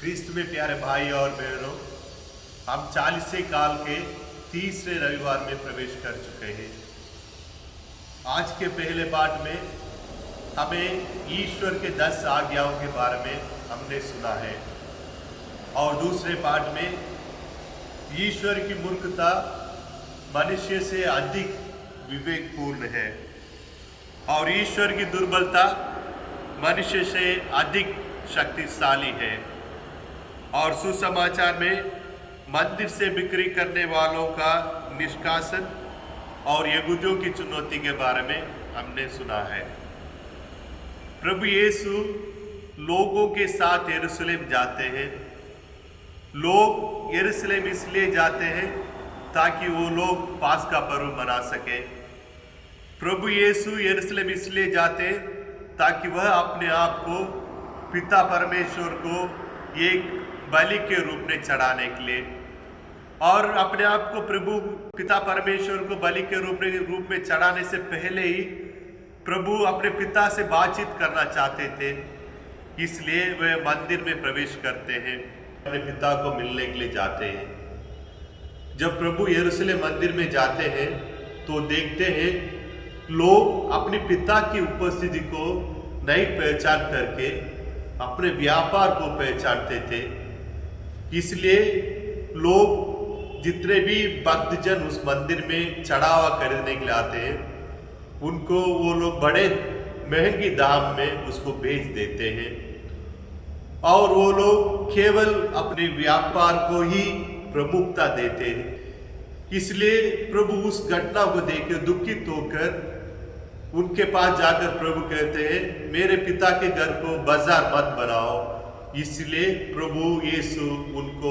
क्रिस्त में प्यारे भाई और बहनों, हम 40 काल के तीसरे रविवार में प्रवेश कर चुके हैं। आज के पहले पाठ में हमें ईश्वर के 10 आज्ञाओं के बारे में हमने सुना है और दूसरे पाठ में ईश्वर की मूर्खता मनुष्य से अधिक विवेकपूर्ण है और ईश्वर की दुर्बलता मनुष्य से अधिक शक्तिशाली है। और सुसमाचार में मंदिर से बिक्री करने वालों का निष्कासन और यहूदियों की चुनौती के बारे में हमने सुना है। प्रभु यीशु लोगों के साथ यरूशलेम जाते हैं। लोग यरूशलेम इसलिए जाते हैं ताकि वो लोग पास्का पर्व मना सके। प्रभु यीशु यरूशलेम इसलिए जाते हैं ताकि वह अपने आप को पिता परमेश्वर को एक बलि के रूप में चढ़ाने के लिए और अपने आप को प्रभु पिता परमेश्वर को बलि के रूप में चढ़ाने से पहले ही प्रभु अपने पिता से बातचीत करना चाहते थे। इसलिए वे मंदिर में प्रवेश करते हैं, अपने पिता को मिलने के लिए जाते हैं। जब प्रभु यरूशलेम मंदिर में जाते हैं तो देखते हैं लोग अपने पिता की उपस्थिति को नई पहचान करके अपने व्यापार को पहचानते थे। इसलिए लोग जितने भी भक्तजन उस मंदिर में चढ़ावा खरीदने के लिए आते हैं उनको वो लोग बड़े महंगी दाम में उसको बेच देते हैं और वो लोग केवल अपने व्यापार को ही प्रमुखता देते हैं। इसलिए प्रभु उस घटना को देखकर दुखित होकर उनके पास जाकर प्रभु कहते हैं, मेरे पिता के घर को बाजार मत बनाओ। इसलिए प्रभु यीशु उनको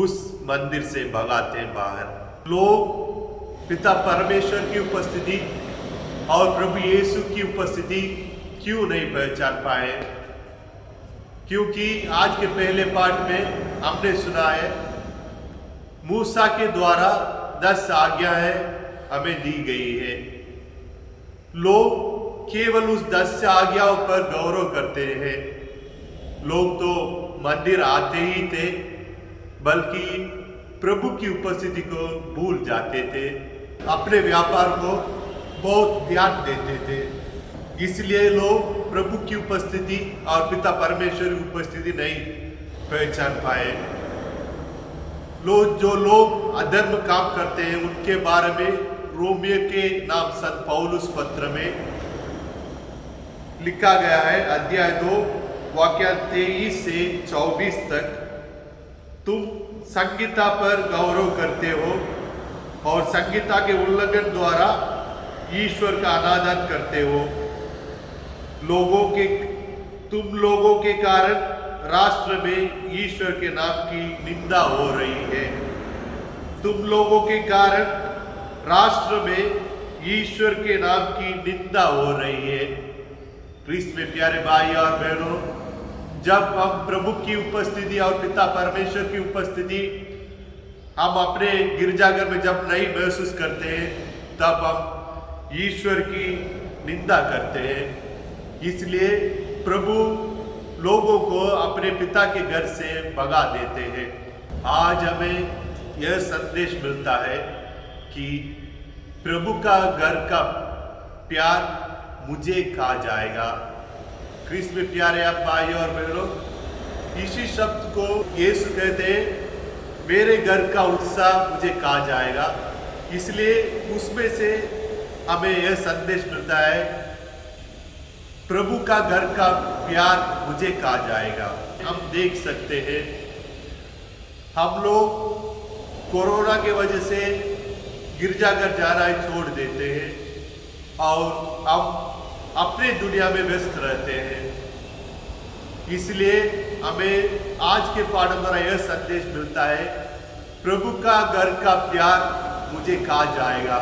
उस मंदिर से भगाते हैं बाहर। लोग पिता परमेश्वर की उपस्थिति और प्रभु यीशु की उपस्थिति क्यों नहीं पहचान पाए? क्योंकि आज के पहले पाठ में हमने सुना है मूसा के द्वारा 10 आज्ञाएं हमें दी गई है। लोग केवल उस 10 आज्ञाओं पर गौरव करते हैं। लोग तो मंदिर आते ही थे बल्कि प्रभु की उपस्थिति को भूल जाते थे, अपने व्यापार को बहुत ध्यान देते थे। इसलिए लोग प्रभु की उपस्थिति और पिता परमेश्वर की उपस्थिति नहीं पहचान पाए। जो लोग अधर्म काम करते हैं उनके बारे में रोमियो के नाम संत पौलुस पत्र में लिखा गया है, अध्याय 2 वाक्य 23 से 24 तक। तुम संहिता पर गौरव करते हो और संहिता के उल्लंघन द्वारा ईश्वर का अनादर करते हो। तुम लोगों के कारण राष्ट्र में ईश्वर के नाम की निंदा हो रही है। तुम लोगों के कारण राष्ट्र में ईश्वर के नाम की निंदा हो रही है। क्रिस्त में प्यारे भाई और बहनों, जब हम प्रभु की उपस्थिति और पिता परमेश्वर की उपस्थिति हम अपने गिरजाघर में जब नहीं महसूस करते हैं तब हम ईश्वर की निंदा करते हैं। इसलिए प्रभु लोगों को अपने पिता के घर से भगा देते हैं। आज हमें यह संदेश मिलता है कि प्रभु का घर का प्यार मुझे खा जाएगा। क्रिस्त में प्यारे आप भाई और बहनों, इसी शब्द को यीशु कहते हैं, मेरे घर का उत्साह मुझे खा जाएगा। इसलिए उसमें से हमें यह संदेश मिलता है, प्रभु का घर का प्यार मुझे खा जाएगा। हम देख सकते हैं हम लोग कोरोना के वजह से गिरजाघर जाना छोड़ देते हैं और हम अपने दुनिया में व्यस्त रहते हैं। इसलिए हमें आज के पाठ में यह संदेश मिलता है, प्रभु का घर का प्यार मुझे खा जाएगा।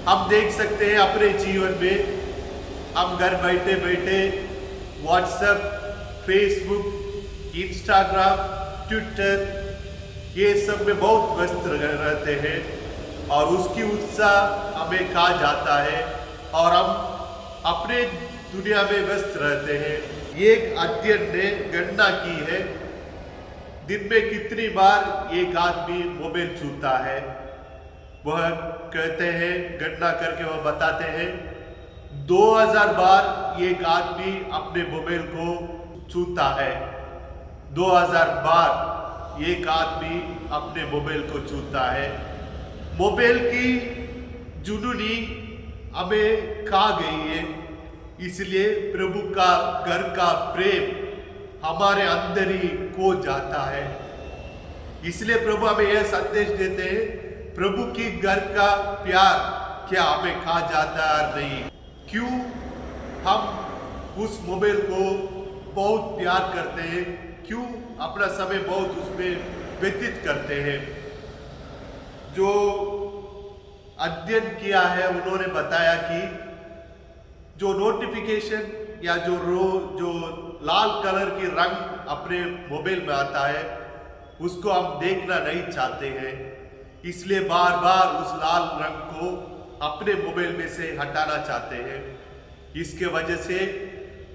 हम देख सकते हैं अपने जीवन में हम घर बैठे बैठे व्हाट्सएप, फेसबुक, इंस्टाग्राम, ट्विटर ये सब में बहुत व्यस्त रहते हैं और उसकी उत्साह हमें खा जाता है और हम अपने दुनिया में व्यस्त रहते हैं। एक अध्ययन ने गणना की है, दिन में कितनी बार एक आदमी मोबाइल छूता है। वह कहते हैं, गणना करके वह बताते हैं 2000 बार एक आदमी अपने मोबाइल को छूता है। 2000 बार एक आदमी अपने मोबाइल को छूता है। मोबाइल की जुनूनी हमें खा गई है, इसलिए प्रभु का घर का प्रेम हमारे अंदर ही खो जाता है। इसलिए प्रभु हमें यह संदेश देते हैं, प्रभु की घर का प्यार क्या हमें खा जाता है नहीं। क्यों हम उस मोबाइल को बहुत प्यार करते हैं, क्यों अपना समय बहुत उसमें व्यतीत करते हैं। जो अध्ययन किया है उन्होंने बताया कि जो नोटिफिकेशन या जो लाल कलर की रंग अपने मोबाइल में आता है उसको हम देखना नहीं चाहते हैं, इसलिए बार बार उस लाल रंग को अपने मोबाइल में से हटाना चाहते हैं। इसके वजह से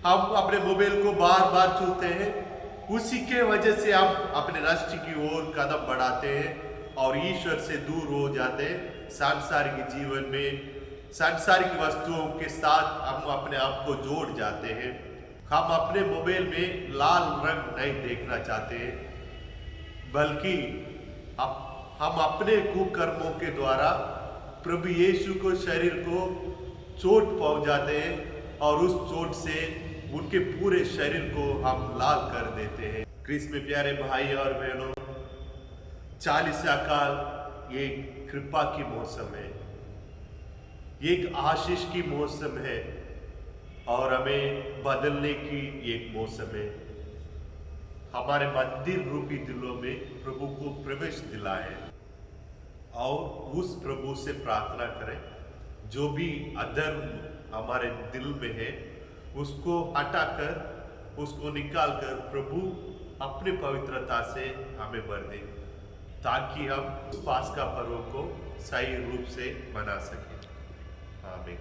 हम अपने मोबाइल को बार बार छूते हैं, उसी के वजह से हम अपने नष्ट की ओर कदम बढ़ाते हैं और ईश्वर से दूर हो जाते हैं। सांसारिक जीवन में सांसारिक वस्तुओं के साथ हम अपने आप को जोड़ जाते हैं। हम अपने मोबाइल में लाल रंग नहीं देखना चाहते हैं, बल्कि हम अपने कुकर्मों के द्वारा प्रभु यीशु को शरीर को चोट पहुंचाते हैं और उस चोट से उनके पूरे शरीर को हम लाल कर देते हैं। क्रिस्त में प्यारे भाई और बहनों, 40 काल ये कृपा की मौसम है, एक आशीष की मौसम है और हमें बदलने की एक मौसम है। हमारे मंदिर रूपी दिलों में प्रभु को प्रवेश दिलाएं और उस प्रभु से प्रार्थना करें, जो भी अधर्म हमारे दिल में है उसको हटाकर, उसको निकालकर प्रभु अपनी पवित्रता से हमें भर दे, ताकि हम पास्का पर्व को सही रूप से मना सकें। आमीन।